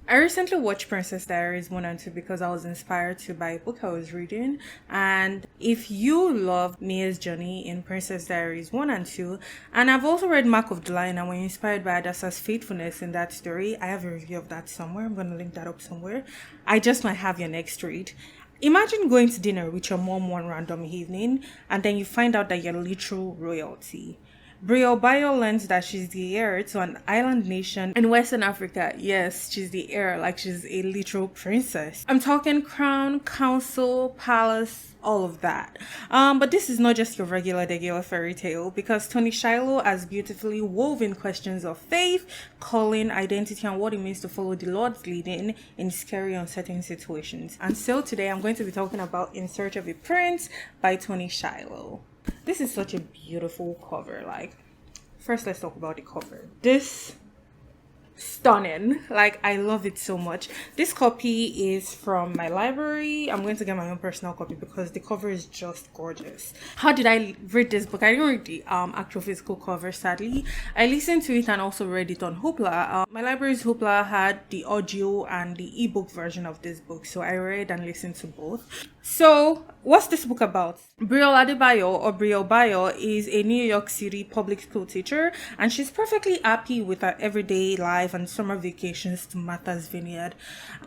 I recently watched Princess Diaries 1 and 2 because I was inspired to by a book I was reading. And if you love Mia's journey in Princess Diaries 1 and 2, and I've also read Mark of the Lion and were inspired by Adasa's faithfulness in that story, I have a review of that somewhere. I'm going to link that up somewhere. I just might have your next read. Imagine going to dinner with your mom one random evening and then you find out that you're literal royalty. Brielle Adebayo learns that she's the heir to an island nation in Western Africa. Yes, she's the heir, like she's a literal princess. I'm talking crown, council, palace, all of that. But this is not just your regular fairy tale because Toni Shiloh has beautifully woven questions of faith, calling, identity, and what it means to follow the Lord's leading in scary, uncertain situations. And so today I'm going to be talking about In Search of a Prince by Toni Shiloh. This is such a beautiful cover. Like, first let's talk about the cover. This stunning, like I love it so much. This copy is from my library. I'm going to get my own personal copy because the cover is just gorgeous. How did I read this book? I didn't read the actual physical cover, sadly. I listened to it and also read it on Hoopla. My library's Hoopla had the audio and the ebook version of this book, so I read and listened to both. So what's this book about? Brielle Adebayo, or Brielle Adebayo, is a New York City public school teacher, and she's perfectly happy with her everyday life and summer vacations to Martha's Vineyard.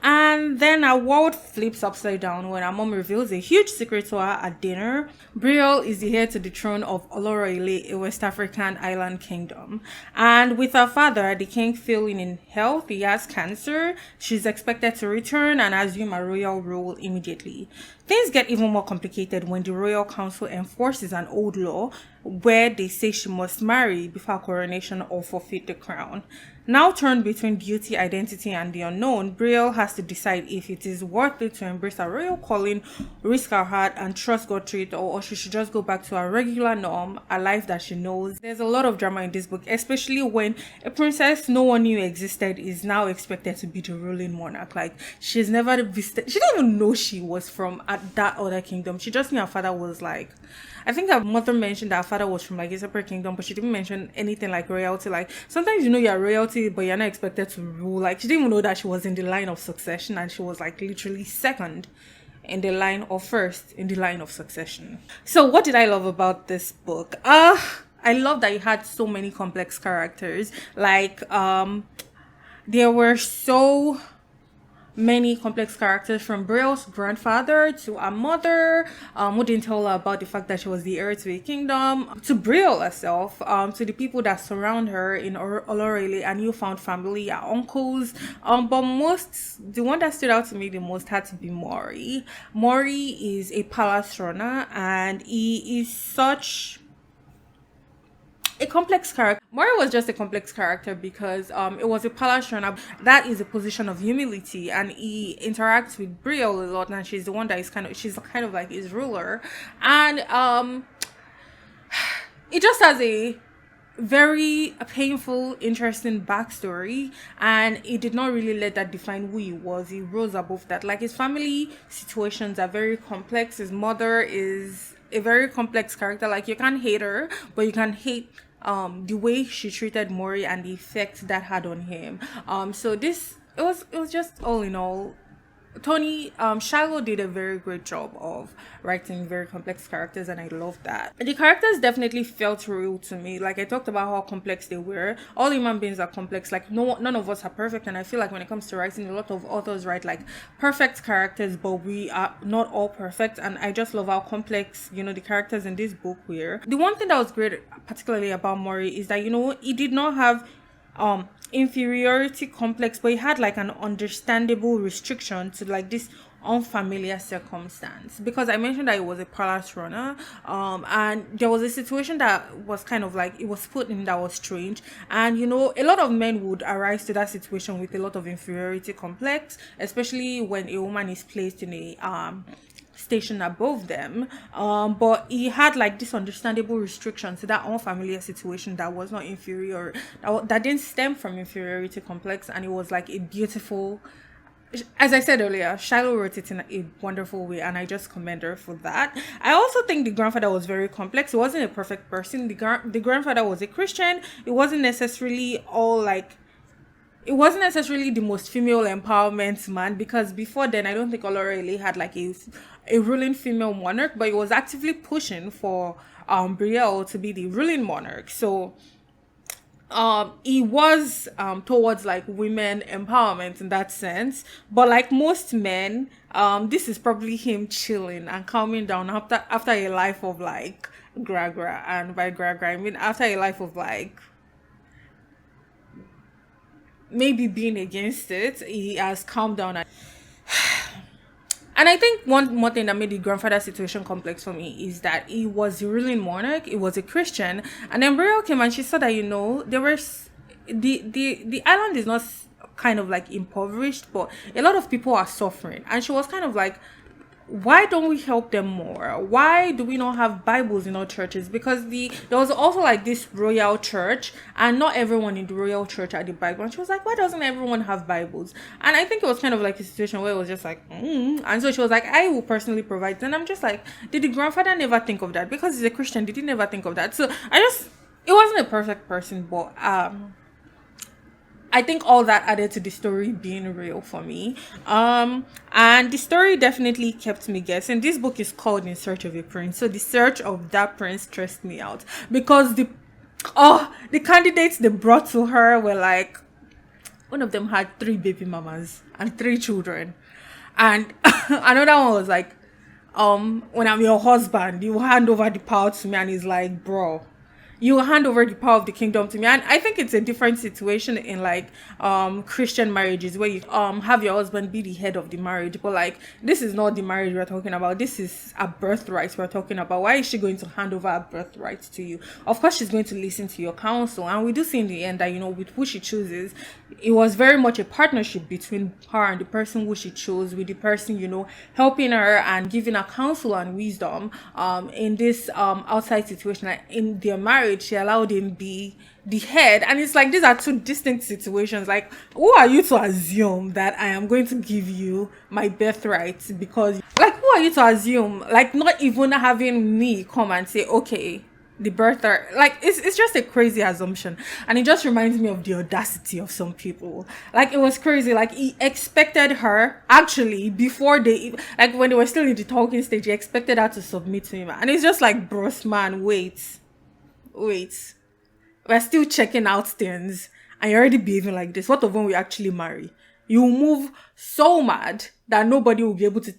And then her world flips upside down when her mom reveals a huge secret to her at dinner. Brielle is the heir to the throne of Ọlọrọ Ilé, a West African island kingdom. And with her father, the king, failing in health, he has cancer. She's expected to return and assume a royal role immediately. Things get even more complicated when the royal council enforces an old law where they say she must marry before coronation or forfeit the crown. Now turned between duty, identity, and the unknown, Brielle has to decide if it is worth it to embrace her royal calling, risk her heart, and trust God through it, or she should just go back to her regular norm, a life that she knows. There's a lot of drama in this book, especially when a princess no one knew existed is now expected to be the ruling monarch. Like, she's never visited, she didn't even know she was from that other kingdom. She just knew her father was like, I think her mother mentioned that her father was from like a separate kingdom, but she didn't mention anything like royalty. Like, sometimes you know you're royalty, but you're not expected to rule. Like, she didn't even know that she was in the line of succession, and she was like literally second in the line, or first in the line of succession. So what did I love about this book? I love that it had so many complex characters. Like, there were so many complex characters, from Brielle's grandfather to her mother, who didn't tell her about the fact that she was the heir to a kingdom, to Brielle herself, to the people that surround her in Ọlọrọ Ilé, a newfound family, her uncles. But the one that stood out to me the most had to be Maury. Maury is a palace runner, and he is such a complex character. Maury was just a complex character because it was a palace runner. That is a position of humility, and he interacts with Brielle a lot, and she's the one that is she's kind of like his ruler. And it just has a very painful, interesting backstory, and he did not really let that define who he was. He rose above that. Like, his family situations are very complex. His mother is a very complex character. Like, you can't hate her, but you can hate the way she treated Maury and the effect that had on him. So it was just, all in all, Toni Shiloh did a very great job of writing very complex characters, and I love that. The characters definitely felt real to me. Like, I talked about how complex they were. All human beings are complex. Like, none of us are perfect, and I feel like when it comes to writing, a lot of authors write like perfect characters, but we are not all perfect. And I just love how complex, the characters in this book were. The one thing that was great, particularly about Maury, is that he did not have inferiority complex, but he had like an understandable restriction to like this unfamiliar circumstance, because I mentioned that it was a palace runner, and there was a situation that was kind of like, it was put in that was strange, and a lot of men would arise to that situation with a lot of inferiority complex, especially when a woman is placed in a station above them, but he had like this understandable restriction to that unfamiliar situation that was not inferior, that didn't stem from inferiority complex, and it was like a beautiful, as I said earlier, Shiloh wrote it in a wonderful way, and I just commend her for that. I also think the grandfather was very complex. He wasn't a perfect person. The grandfather was a Christian. It wasn't necessarily all like it wasn't necessarily the most female empowerment man, because before then I don't think Ọlọrọ Ilé had like a ruling female monarch, but it was actively pushing for Brielle to be the ruling monarch. So he was towards like women empowerment in that sense, but like most men, this is probably him chilling and calming down after a life of like gra, and by gra I mean after a life of like maybe being against it. He has calmed down. And I think one more thing that made the grandfather situation complex for me is that he was a ruling monarch, he was a Christian, and then Brielle came and she saw that, there were the island is not kind of like impoverished, but a lot of people are suffering, and she was kind of like, why don't we help them more? Why do we not have Bibles in our churches? Because there was also like this royal church, and not everyone in the royal church had the Bible. And she was like, why doesn't everyone have Bibles? And I think it was kind of like a situation where it was just like, and so she was like, I will personally provide. And I'm just like, did the grandfather never think of that? Because he's a Christian, did he never think of that? So it wasn't a perfect person, but I think all that added to the story being real for me. And the story definitely kept me guessing. This book is called In Search of a Prince. So the search of that prince stressed me out, because the candidates they brought to her were like, one of them had 3 baby mamas and 3 children. And another one was like, when I'm your husband, you hand over the power to me. And he's like, bro, you hand over the power of the kingdom to me. And I think it's a different situation in like Christian marriages, where you have your husband be the head of the marriage, but like this is not the marriage we're talking about. This is a birthright we're talking about. Why is she going to hand over a birthright to you? Of course she's going to listen to your counsel, and we do see in the end that, with who she chooses, it was very much a partnership between her and the person who she chose, with the person helping her and giving her counsel and wisdom in this outside situation. Like in their marriage, she allowed him be the head, and it's like these are 2 distinct situations. Like, who are you to assume that I am going to give you my birthright? Because like, who are you to assume, like, not even having me come and say, okay, the birthright, like it's just a crazy assumption. And it just reminds me of the audacity of some people. Like, it was crazy. Like, he expected her, actually, before like when they were still in the talking stage, he expected her to submit to him. And it's just like, bros, man, wait, we're still checking out things, and you're already behaving like this. What of when we actually marry? You will move so mad that nobody will be able to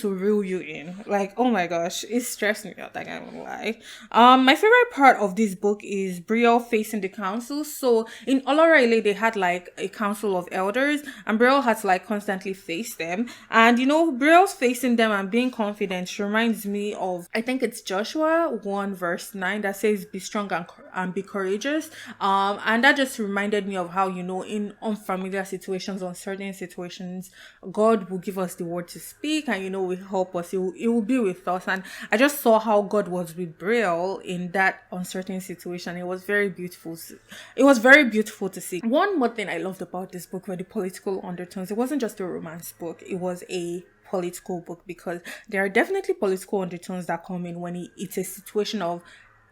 reel you in. Like, oh my gosh, it's stressing me out, I can't even lie. My favorite part of this book is Brielle facing the council. So in Ọlọrọ Ilé, they had like a council of elders, and Brielle had to like constantly face them. And Brielle's facing them and being confident reminds me of, I think it's Joshua 1 verse 9 that says, be strong and be courageous. And that just reminded me of how, in unfamiliar situations, uncertain situations, God will give us the word to speak, and will help us. It will be with us. And I just saw how God was with Brielle in that uncertain situation. It was very beautiful. It was very beautiful to see. One more thing I loved about this book were the political undertones. It wasn't just a romance book, it was a political book, because there are definitely political undertones that come in when it's a situation of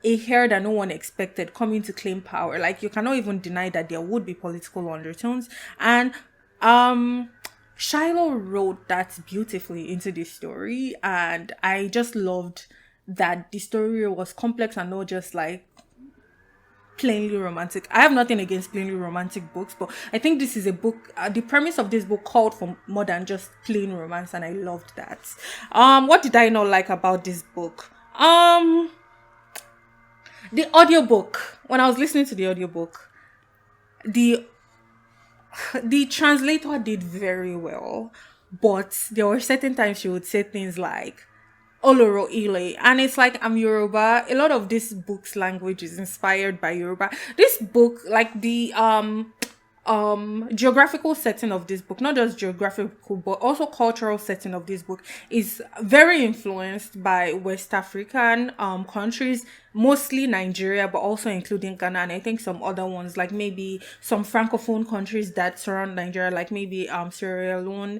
a heir that no one expected coming to claim power. Like, you cannot even deny that there would be political undertones. And Shiloh wrote that beautifully into the story, and I just loved that the story was complex and not just like plainly romantic. I have nothing against plainly romantic books, but I think this is a book, the premise of this book called for more than just plain romance, and I loved that. What did I not like about this book? The audiobook. When I was listening to the audiobook, the translator did very well, but there were certain times she would say things like Ọlọrọ Ilé, and it's like, I'm Yoruba. A lot of this book's language is inspired by Yoruba. This book, like the geographical setting of this book, not just geographical but also cultural setting of this book, is very influenced by West African countries, mostly Nigeria, but also including Ghana, and I think some other ones, like maybe some francophone countries that surround Nigeria, like maybe Sierra Leone,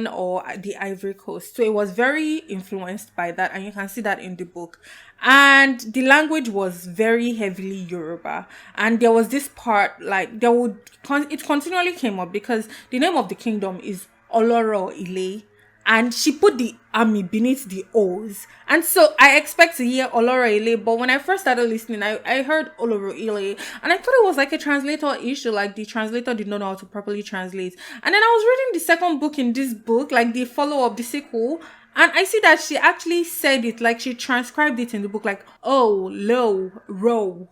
or the Ivory Coast. So it was very influenced by that, and you can see that in the book. And the language was very heavily Yoruba, and there was this part like it continually came up because the name of the kingdom is Ọlọrọ Ilé, and she put the army beneath the O's. And so I expect to hear Ọlọrọ Ilé, but when I first started listening, I heard Ọlọrọ Ilé, and I thought it was like a translator issue, like the translator did not know how to properly translate. And then I was reading the second book in this book, like the follow-up, the sequel, and I see that she actually said it, like she transcribed it in the book, like, oh, low, row.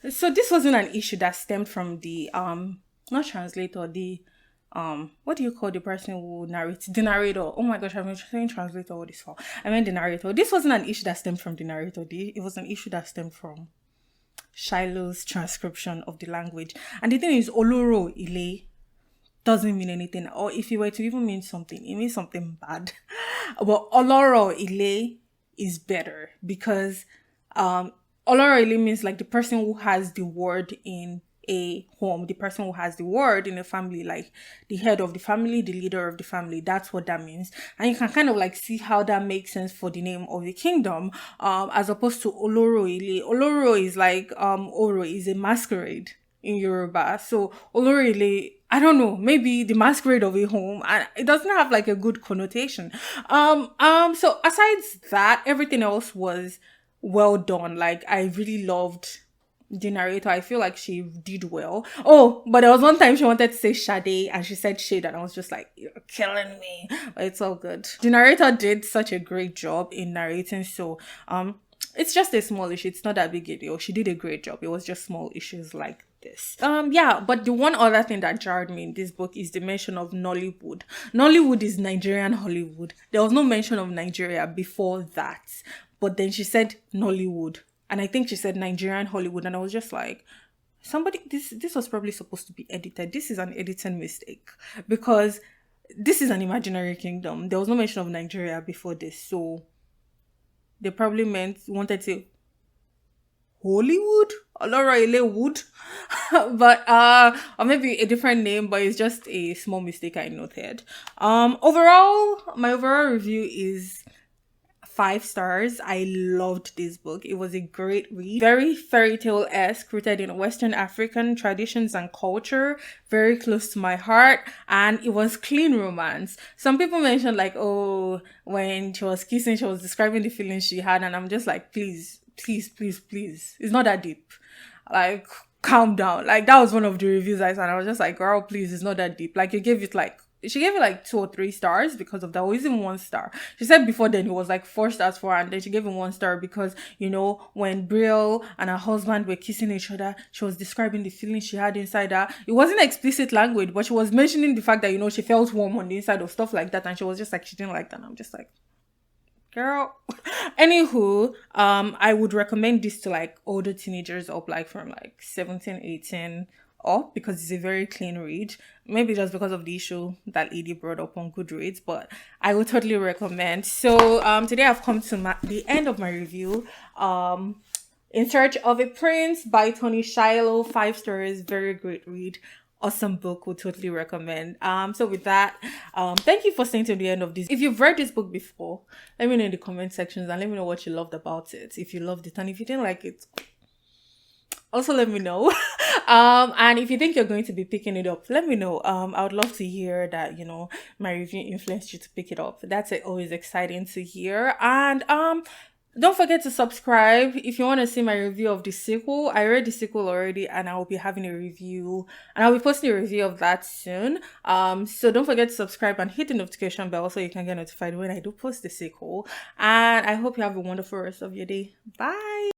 So this wasn't an issue that stemmed from the not translator, the what do you call the person who narrates, the narrator? Oh my gosh, I've been saying translator all this for. I meant the narrator. This wasn't an issue that stemmed from the narrator. It was an issue that stemmed from Shiloh's transcription of the language. And the thing is, Ọlọrọ Ilé doesn't mean anything, or if it were to even mean something, it means something bad. But Ọlọrọ Ilé is better because Ọlọrọ Ilé means like the person who has the word in a home, the person who has the word in a family, like the head of the family, the leader of the family. That's what that means. And you can kind of like see how that makes sense for the name of the kingdom, as opposed to Ọlọrọ Ilé. Ọlọrọ is like Oro is a masquerade in Yoruba. So Ọlọrọ Ilé, I don't know, maybe the masquerade of a home, and it doesn't have like a good connotation. So aside that, everything else was well done. Like I really loved the narrator. I feel like she did well. Oh, but there was one time she wanted to say Sade and she said Shade, and I was just like, you're killing me. But it's all good. The narrator did such a great job in narrating. So it's just a small issue. It's not that big a deal. She did a great job. It was just small issues like this. Yeah, but the one other thing that jarred me in this book is the mention of Nollywood. Nollywood is Nigerian Hollywood. There was no mention of Nigeria before that. But then she said Nollywood. And I think she said Nigerian Hollywood. And I was just like, this was probably supposed to be edited. This is an editing mistake. Because this is an imaginary kingdom. There was no mention of Nigeria before this. So they probably wanted to say Hollywood? Ọlọrọ Ilé Wood? But, or maybe a different name, but it's just a small mistake I noted. Overall, my overall review is 5 stars. I loved this book. It was a great read. Very fairy tale-esque, rooted in Western African traditions and culture. Very close to my heart. And it was clean romance. Some people mentioned like, oh, when she was kissing, she was describing the feelings she had. And I'm just like, please. It's not that deep. Like, calm down. Like, that was one of the reviews I saw. And I was just like, girl, please, it's not that deep. Like, she gave it like 2 or 3 stars because of that, or even 1 star. She said before then it was like 4 stars for her, and then she gave him 1 star because, you know, when Brielle and her husband were kissing each other, she was describing the feelings she had inside her. It wasn't explicit language, but she was mentioning the fact that, you know, she felt warm on the inside of stuff like that, and she was just like, she didn't like that. And I'm just like, girl. Anywho, I would recommend this to like older teenagers up, like from like 17, 18 up, because it's a very clean read. Maybe just because of the issue that lady brought up on Goodreads, but I would totally recommend. So today I've come to the end of my review. In Search of a Prince by Toni. Shiloh, 5 stars, very great read. Awesome book, would totally recommend. So with that, thank you for staying to the end of this. If you've read this book before, let me know in the comment sections and let me know what you loved about it. If you loved it, and if you didn't like it, also let me know. And if you think you're going to be picking it up, let me know. I would love to hear that, you know, my review influenced you to pick it up. That's always exciting to hear. And don't forget to subscribe if you want to see my review of the sequel. I read the sequel already, and I will be having a review, and I'll be posting a review of that soon. So don't forget to subscribe and hit the notification bell so you can get notified when I do post the sequel. And I hope you have a wonderful rest of your day. Bye.